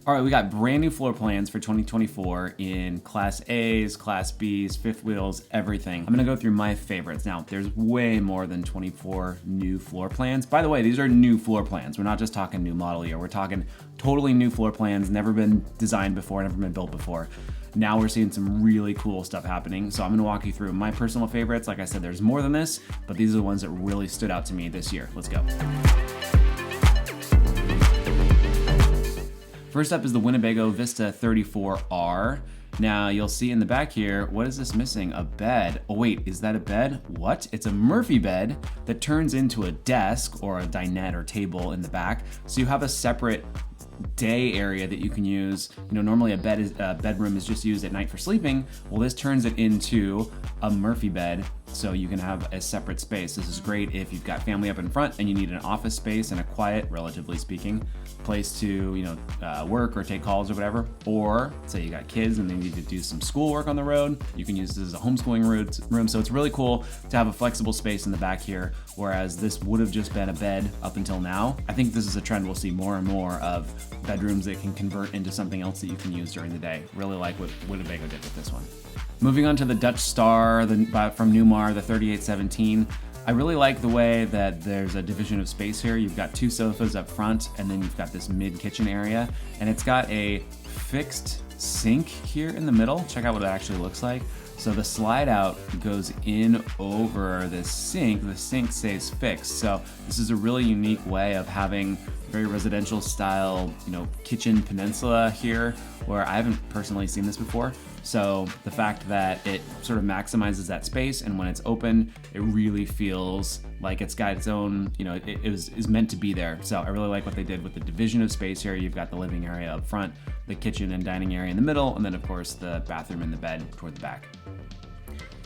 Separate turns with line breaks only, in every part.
All right, we got brand new floor plans for 2024 in Class A's, Class B's, fifth wheels, everything. I'm gonna go through my favorites. Now, there's way more than 24 new floor plans. By the way, these are new floor plans. We're not just talking new model year. We're talking totally new floor plans, never been designed before, never been built before. Now we're seeing some really cool stuff happening. So I'm gonna walk you through my personal favorites. Like I said, there's more than this, but these are the ones that really stood out to me this year. Let's go. First up is the Winnebago Vista 34R. Now you'll see in the back here, what is this missing? A bed. Oh wait, is that a bed? What? It's a Murphy bed that turns into a desk or a dinette or table in the back. So you have a separate day area that you can use. You know, normally a bedroom is just used at night for sleeping. Well, this turns it into a Murphy bed, so you can have a separate space. This is great if you've got family up in front and you need an office space and a quiet, relatively speaking, place to work or take calls or whatever. Or say you got kids and they need to do some schoolwork on the road, you can use this as a homeschooling room. So it's really cool to have a flexible space in the back here, whereas this would have just been a bed up until now. I think this is a trend we'll see more and more of, bedrooms that can convert into something else that you can use during the day. Really like what Winnebago did with this one. Moving on to the Dutch Star from Newmar, the 3817. I really like the way that there's a division of space here. You've got two sofas up front, and then you've got this mid-kitchen area, and it's got a fixed sink here in the middle. Check out what it actually looks like. So the slide out goes in over this sink. The sink stays fixed. So this is a really unique way of having very residential style, kitchen peninsula here, where I haven't personally seen this before. So the fact that it sort of maximizes that space, and when it's open, it really feels like it's got its own, it is meant to be there. So I really like what they did with the division of space here. You've got the living area up front, the kitchen and dining area in the middle, and then of course the bathroom and the bed toward the back.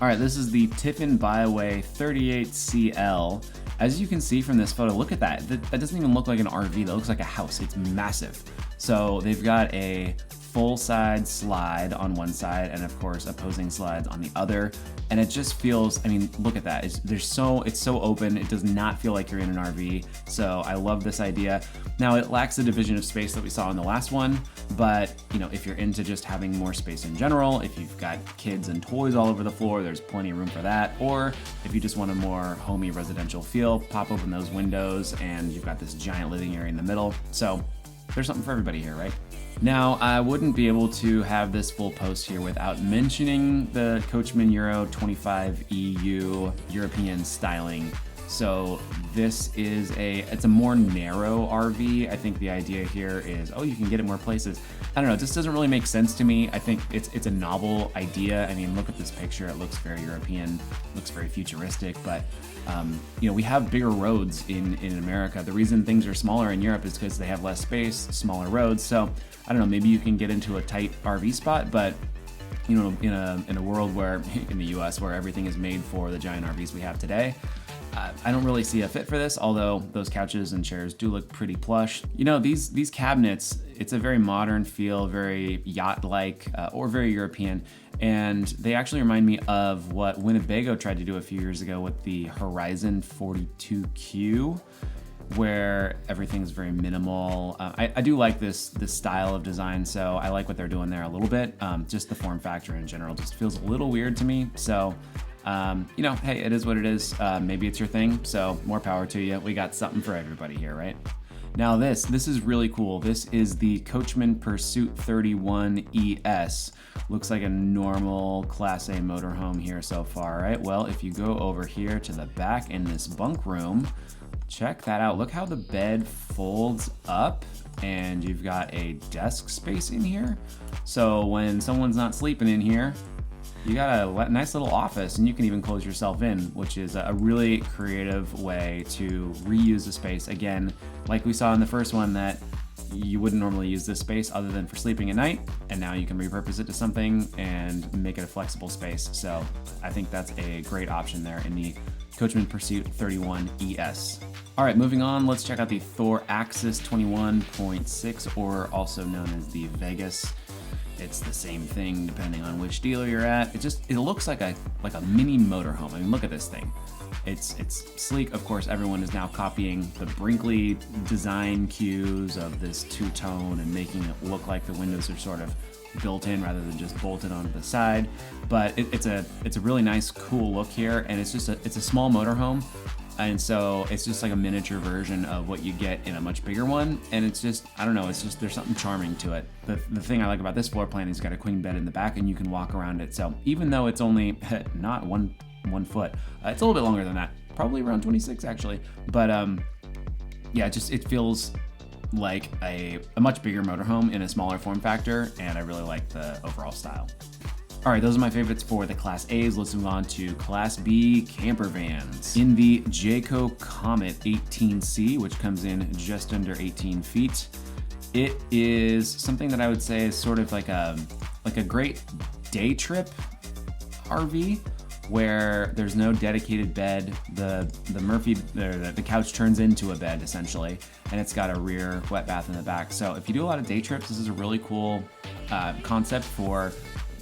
All right, this is the Tiffin Byway 38CL. As you can see from this photo, look at that. That doesn't even look like an RV, that looks like a house. It's massive. So they've got a full side slide on one side and of course opposing slides on the other. And it just feels, look at that. It's so open. It does not feel like you're in an RV. So I love this idea. Now it lacks the division of space that we saw in the last one, but if you're into just having more space in general, if you've got kids and toys all over the floor, there's plenty of room for that. Or if you just want a more homey residential feel, pop open those windows and you've got this giant living area in the middle. So there's something for everybody here, right? Now, I wouldn't be able to have this full post here without mentioning the Coachmen Euro 25 EU European styling. So this is it's a more narrow RV. I think the idea here is, you can get it more places. I don't know, it just doesn't really make sense to me. I think it's a novel idea. Look at this picture. It looks very European, looks very futuristic, but we have bigger roads in America. The reason things are smaller in Europe is because they have less space, smaller roads. So I don't know, maybe you can get into a tight RV spot, but in a world where, in the US, where everything is made for the giant RVs we have today, I don't really see a fit for this, although those couches and chairs do look pretty plush. These cabinets, it's a very modern feel, very yacht-like, or very European, and they actually remind me of what Winnebago tried to do a few years ago with the Horizon 42Q, where everything's very minimal. I do like this style of design, so I like what they're doing there a little bit. Just the form factor in general just feels a little weird to me, so hey, it is what it is. Maybe it's your thing, so more power to you. We got something for everybody here, right? Now this is really cool. This is the Coachmen Pursuit 31 ES. Looks like a normal Class A motorhome here so far, right? Well, if you go over here to the back in this bunk room, check that out. Look how the bed folds up and you've got a desk space in here. So when someone's not sleeping in here, you got a nice little office, and you can even close yourself in, which is a really creative way to reuse the space. Again, like we saw in the first one, that you wouldn't normally use this space other than for sleeping at night, and now you can repurpose it to something and make it a flexible space. So I think that's a great option there in the Coachmen Pursuit 31 ES. All right, moving on, let's check out the Thor Axis 21.6, or also known as the Vegas. It's the same thing depending on which dealer you're at. It looks like a mini motorhome. Look at this thing. It's sleek. Of course, everyone is now copying the Brinkley design cues of this two-tone and making it look like the windows are sort of built in rather than just bolted onto the side. But it's a really nice, cool look here, and it's a small motorhome. And so it's just like a miniature version of what you get in a much bigger one. And it's just, I don't know, it's just, there's something charming to it. The thing I like about this floor plan is it's got a queen bed in the back and you can walk around it. So even though it's only not one foot, it's a little bit longer than that, probably around 26 actually. But yeah, it feels like a much bigger motorhome in a smaller form factor. And I really like the overall style. All right, those are my favorites for the Class A's. Let's move on to Class B camper vans. In the Jayco Comet 18C, which comes in just under 18 feet, it is something that I would say is sort of like a great day trip RV, where there's no dedicated bed. The couch turns into a bed essentially, and it's got a rear wet bath in the back. So if you do a lot of day trips, this is a really cool concept for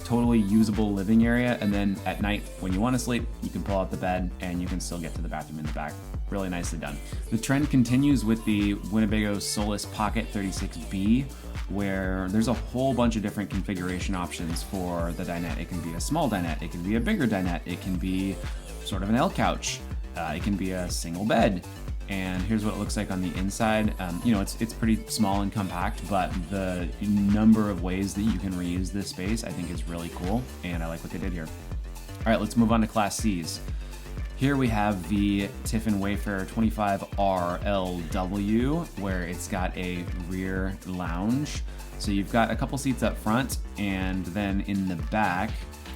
totally usable living area. And then at night when you want to sleep, you can pull out the bed and you can still get to the bathroom in the back. Really nicely done. The trend continues with the Winnebago Solis Pocket 36B, where there's a whole bunch of different configuration options for the dinette. It can be a small dinette, it can be a bigger dinette, it can be sort of an L couch, it can be a single bed. And here's what it looks like on the inside. It's pretty small and compact, but the number of ways that you can reuse this space I think is really cool, and I like what they did here. All right, let's move on to Class C's. Here we have the Tiffin Wayfarer 25RLW, where it's got a rear lounge. So you've got a couple seats up front, and then in the back,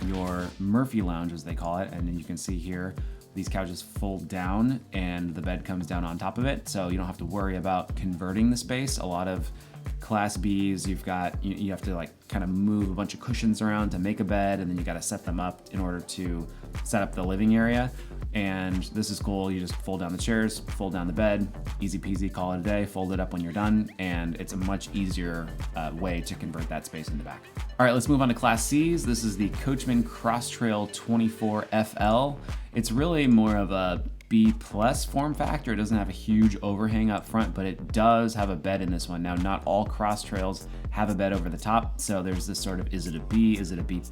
your Murphy lounge, as they call it. And then you can see here, these couches fold down and the bed comes down on top of it. So you don't have to worry about converting the space. A lot of Class B's, you have to like kind of move a bunch of cushions around to make a bed, and then you got to set them up in order to set up the living area. And this is cool. You just fold down the chairs, fold down the bed, easy peasy, call it a day, fold it up when you're done. And it's a much easier way to convert that space in the back. All right, let's move on to Class C's. This is the Coachmen Crosstrail 24FL. It's really more of a B+ form factor. It doesn't have a huge overhang up front, but it does have a bed in this one. Now, not all cross trails have a bed over the top, so there's this sort of, is it a B, is it a B+?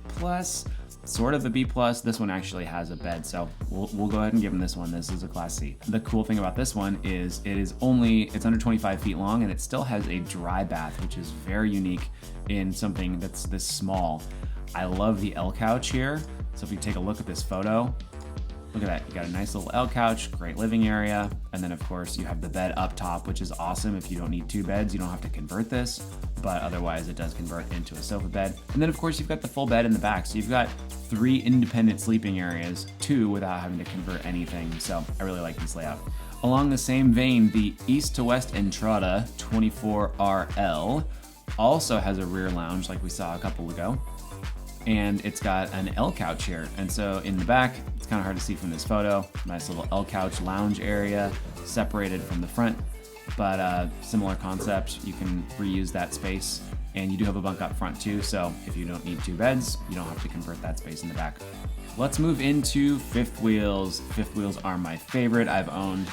Sort of a B+. This one actually has a bed, so we'll go ahead and give them this one. This is a Class C. The cool thing about this one is it's under 25 feet long, and it still has a dry bath, which is very unique in something that's this small. I love the L couch here. So if you take a look at this photo, look at that. You got a nice little L couch, great living area. And then of course you have the bed up top, which is awesome. If you don't need two beds, you don't have to convert this, but otherwise it does convert into a sofa bed. And then of course you've got the full bed in the back. So you've got 3 independent sleeping areas, 2 without having to convert anything. So I really like this layout. Along the same vein, the East to West Entrada 24RL also has a rear lounge like we saw a couple ago. And it's got an L couch here. And so in the back, it's kind of hard to see from this photo, nice little L couch lounge area separated from the front, but similar concept. You can reuse that space, and you do have a bunk up front too. So if you don't need 2 beds, you don't have to convert that space in the back. Let's move into fifth wheels. Fifth wheels are my favorite. I've owned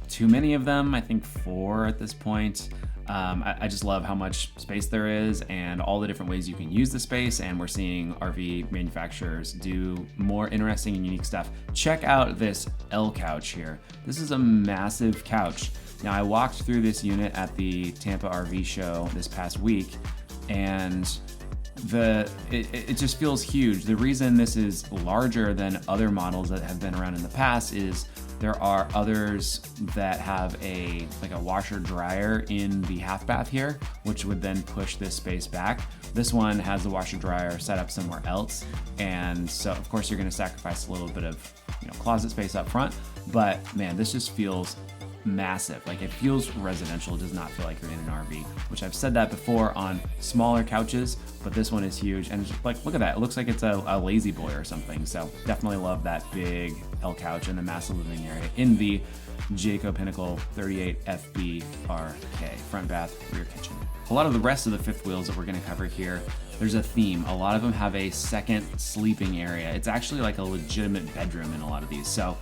too many of them, I think 4 at this point. I just love how much space there is and all the different ways you can use the space, and we're seeing RV manufacturers do more interesting and unique stuff. Check out this L couch here. This is a massive couch. Now, I walked through this unit at the Tampa RV show this past week, and it just feels huge. The reason this is larger than other models that have been around in the past is there are others that have a washer dryer in the half bath here, which would then push this space back. This one has the washer dryer set up somewhere else, and so of course you're going to sacrifice a little bit of closet space up front. But man, this just feels massive. Like, it feels residential. It does not feel like you're in an RV, which I've said that before on smaller couches, but this one is huge. And just like, look at that. It looks like it's a lazy boy or something. So definitely love that big L couch and the massive living area in the Jayco Pinnacle 38 FBRK, front bath, rear kitchen. A lot of the rest of the fifth wheels that we're going to cover here, there's a theme. A lot of them have a second sleeping area. It's actually like a legitimate bedroom in a lot of these. So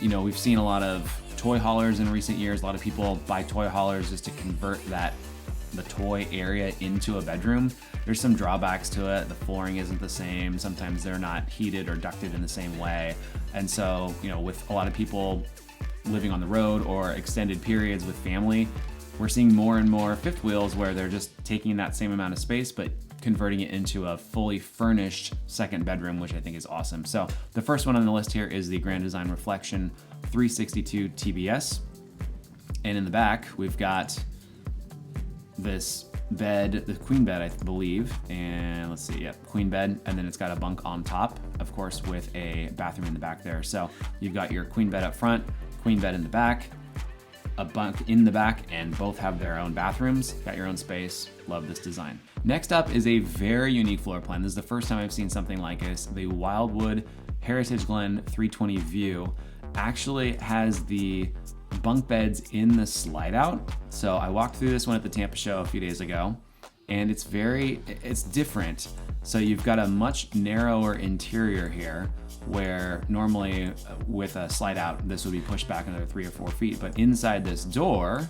You know, we've seen a lot of toy haulers in recent years. A lot of people buy toy haulers just to convert the toy area into a bedroom. There's some drawbacks to it. The flooring isn't the same. Sometimes they're not heated or ducted in the same way. And so, you know, with a lot of people living on the road or extended periods with family, we're seeing more and more fifth wheels where they're just taking that same amount of space, but converting it into a fully furnished second bedroom, which I think is awesome. So the first one on the list here is the Grand Design Reflection 362 TBS. And in the back, we've got this bed, the queen bed, I believe. And let's see, yep, queen bed. And then it's got a bunk on top, of course, with a bathroom in the back there. So you've got your queen bed up front, queen bed in the back, a bunk in the back, and both have their own bathrooms. Got your own space. Love this design. Next up is a very unique floor plan. This is the first time I've seen something like this. The Wildwood Heritage Glen 320 View actually has the bunk beds in the slide out. So I walked through this one at the Tampa show a few days ago, and it's different. So you've got a much narrower interior here, where normally with a slide out, this would be pushed back another 3 or 4 feet. But inside this door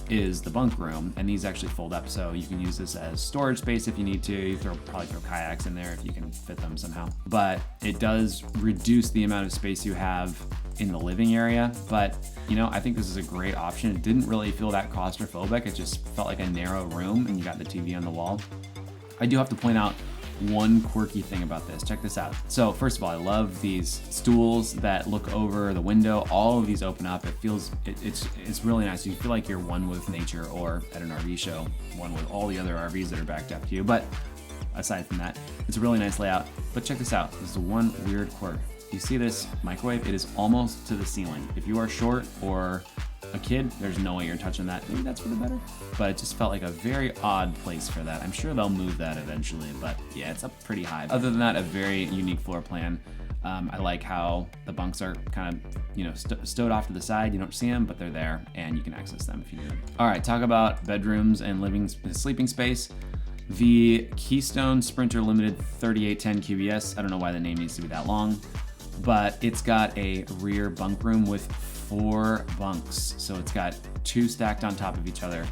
is the bunk room, and these actually fold up, so you can use this as storage space if you need to. You probably throw kayaks in there if you can fit them somehow. But it does reduce the amount of space you have in the living area. But you know, I think this is a great option. It didn't really feel that claustrophobic. It just felt like a narrow room, and you got the TV on the wall. I do have to point out one quirky thing about this. Check this out. So first of all, I love these stools that look over the window. All of these open up. It feels, it's really nice. You feel like you're one with nature, or at an RV show, one with all the other RVs that are backed up to you. But aside from that, it's a really nice layout. But check this out. This is one weird quirk. You see this microwave? It is almost to the ceiling. If you are short or a kid, there's no way you're touching that. Maybe that's for the better, but it just felt like a very odd place for that. I'm sure they'll move that eventually, but yeah, it's up pretty high. Other than that, a very unique floor plan. I like how the bunks are kind of, you know, stowed off to the side. You don't see them, but they're there, and you can access them if you need them. All right, talk about bedrooms and sleeping space. The Keystone Sprinter Limited 3810 QBS. I don't know why the name needs to be that long, but it's got a rear bunk room with 4 bunks. So it's got 2 stacked on top of each other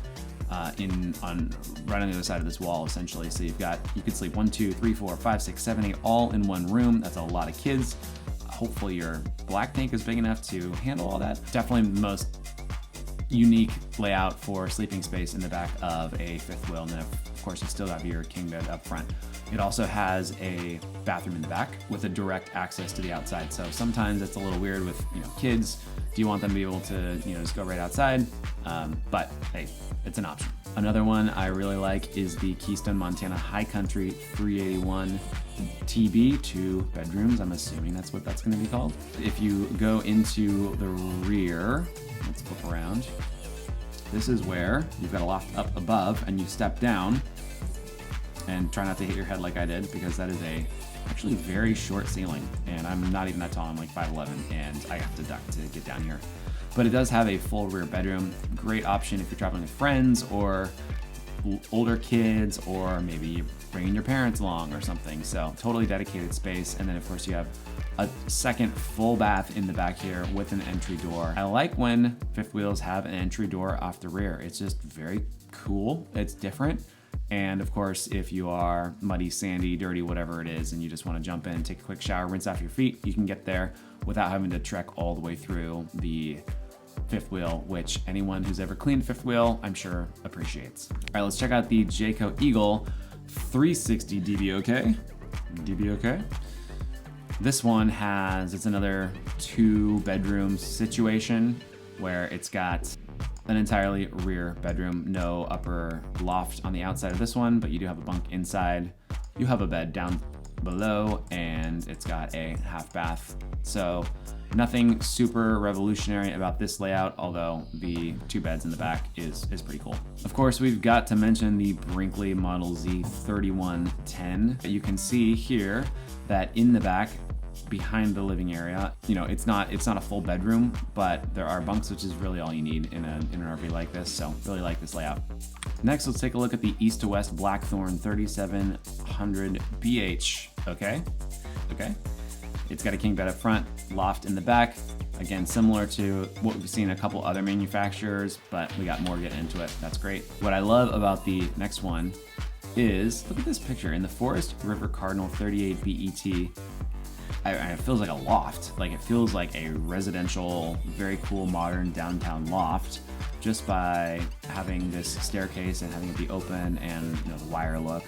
right on the other side of this wall, essentially. So you could sleep 1, 2, 3, 4, 5, 6, 7, 8 all in one room. That's a lot of kids. Hopefully your black tank is big enough to handle all that. Definitely the most unique layout for sleeping space in the back of a fifth wheel. And then of course you still have your king bed up front. It also has a bathroom in the back with a direct access to the outside. So sometimes it's a little weird with, you know, kids. Do you want them to be able to, you know, just go right outside? But hey, it's an option. Another one I really like is the Keystone Montana High Country 381 TB, 2 bedrooms. I'm assuming that's what that's going to be called. If you go into the rear, let's flip around. This is where you've got a loft up above, and you step down, and try not to hit your head like I did, because that is actually very short ceiling, and I'm not even that tall. I'm like 5'11", and I have to duck to get down here. But it does have a full rear bedroom. Great option if you're traveling with friends or older kids, or maybe you're bringing your parents along or something. So totally dedicated space. And then of course you have a second full bath in the back here with an entry door. I like when fifth wheels have an entry door off the rear. It's just very cool. It's different. And of course, if you are muddy, sandy, dirty, whatever it is, and you just want to jump in, take a quick shower, rinse off your feet, you can get there without having to trek all the way through the fifth wheel, which anyone who's ever cleaned fifth wheel, I'm sure appreciates. All right, let's check out the Jayco Eagle 360 DBOK. DBOK. This one it's another 2 bedroom situation where it's got an entirely rear bedroom, no upper loft on the outside of this one, but you do have a bunk inside. You have a bed down below, and it's got a half bath. So nothing super revolutionary about this layout, although the 2 beds in the back is pretty cool. Of course, we've got to mention the Brinkley Model Z 3110. You can see here that in the back, behind the living area, you know, it's not a full bedroom, but there are bunks, which is really all you need in an RV like this. So really like this layout. Next, let's take a look at the east to west Blackthorn 3700 BH. Okay. It's got a king bed up front, loft in the back, Again, similar to what we've seen a couple other manufacturers, but we got more getting into it. That's great. What I love about the next one is, look at this picture. In the Forest River Cardinal 38 BET, it feels like a loft. Like, it feels like a residential, very cool, modern downtown loft, just by having this staircase and having it be open and, you know, the wire look.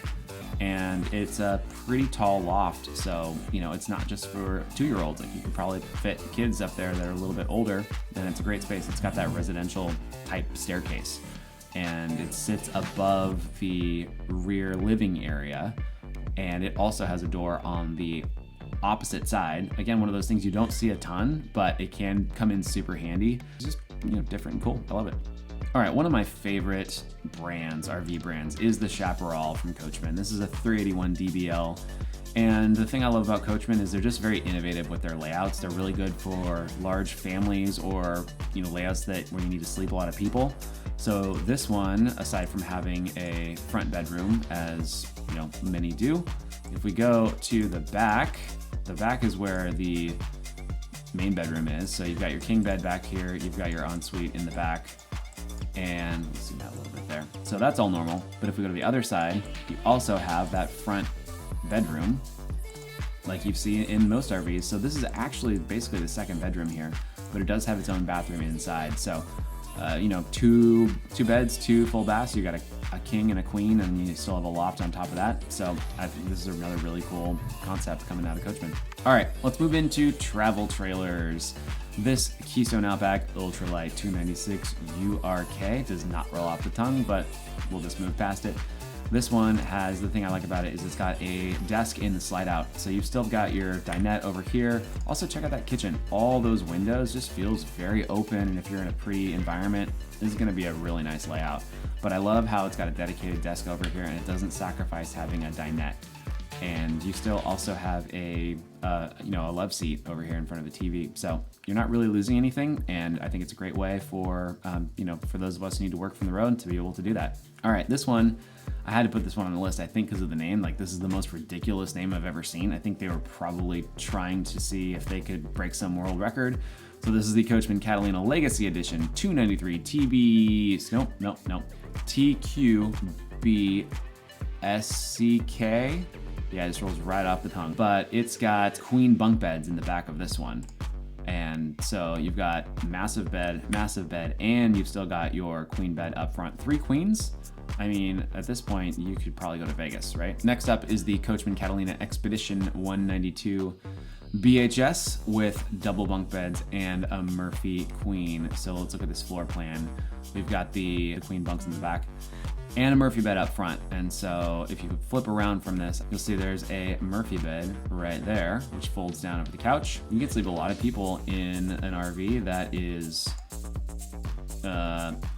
And it's a pretty tall loft, so, you know, it's not just for 2-year-olds. Like, you could probably fit kids up there that are a little bit older, and it's a great space. It's got that residential type staircase, and it sits above the rear living area, and it also has a door on the opposite side. Again, one of those things you don't see a ton, but it can come in super handy. It's just, you know, different and cool. I love it. All right, one of my favorite brands, RV brands, is the Chaparral from Coachmen. This is a 381 DBL. And the thing I love about Coachmen is they're just very innovative with their layouts. They're really good for large families, or, you know, layouts that where you need to sleep a lot of people. So this one, aside from having a front bedroom, as you know, many do, if we go to the back is where the main bedroom is. So you've got your king bed back here, you've got your ensuite in the back, and we'll see that a little bit there. So that's all normal. But if we go to the other side, you also have that front bedroom like you've seen in most RVs. So this is actually basically the second bedroom here, but it does have its own bathroom inside. So you know, two beds, 2 full baths. You got a king and a queen, and you still have a loft on top of that. So I think this is another really cool concept coming out of Coachmen. All right, let's move into travel trailers. This Keystone Outback Ultralight 296 URK does not roll off the tongue, but we'll just move past it. This one has, the thing I like about it is it's got a desk in the slide out. So you've still got your dinette over here. Also check out that kitchen. All those windows just feels very open, and if you're in a pretty environment, this is gonna be a really nice layout. But I love how it's got a dedicated desk over here, and it doesn't sacrifice having a dinette. And you still also have a you know, a love seat over here in front of the TV. So you're not really losing anything, and I think it's a great way for you know, for those of us who need to work from the road to be able to do that. All right, this one, I had to put this one on the list, I think, because of the name. Like, this is the most ridiculous name I've ever seen. I think they were probably trying to see if they could break some world record. So this is the Coachmen Catalina Legacy Edition 293 TQBSCK. Yeah, it just rolls right off the tongue. But it's got queen bunk beds in the back of this one. And so you've got massive bed, and you've still got your queen bed up front. 3 queens. I mean, at this point, you could probably go to Vegas, right? Next up is the Coachmen Catalina Expedition 192 BHS with double bunk beds and a Murphy queen. So let's look at this floor plan. We've got the queen bunks in the back and a Murphy bed up front. And so if you flip around from this, you'll see there's a Murphy bed right there, which folds down over the couch. You can sleep a lot of people in an RV that is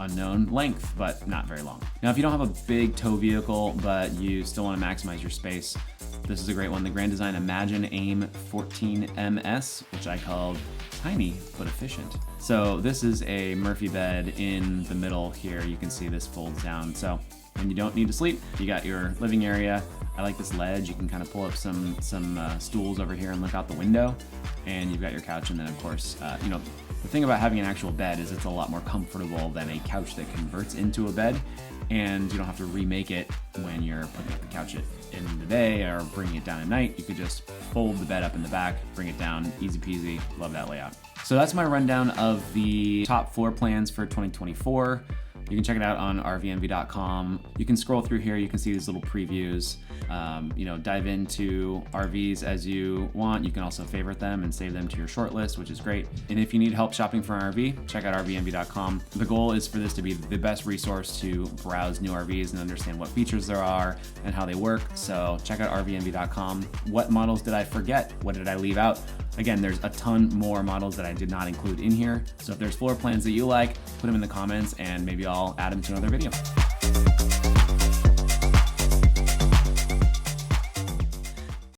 unknown length, but not very long. Now, if you don't have a big tow vehicle, but you still want to maximize your space, this is a great one. The Grand Design Imagine AIM 14MS, which I called tiny but efficient. So this is a Murphy bed in the middle here. You can see this folds down. So when you don't need to sleep, you got your living area. I like this ledge. You can kind of pull up some stools over here and look out the window, and you've got your couch. And then of course, you know, the thing about having an actual bed is it's a lot more comfortable than a couch that converts into a bed, and you don't have to remake it when you're putting up the couch in the day or bringing it down at night. You could just fold the bed up in the back, bring it down, easy peasy. Love that layout. So that's my rundown of the top floor plans for 2024. You can check it out on rvnv.com. You can scroll through here. You can see these little previews. You know, dive into RVs as you want. You can also favorite them and save them to your short list, which is great. And if you need help shopping for an RV, check out rvnv.com. The goal is for this to be the best resource to browse new RVs and understand what features there are and how they work. So check out rvnv.com. What models did I forget? What did I leave out? Again, there's a ton more models that I did not include in here. So if there's floor plans that you like, put them in the comments and maybe I'll add them to another video.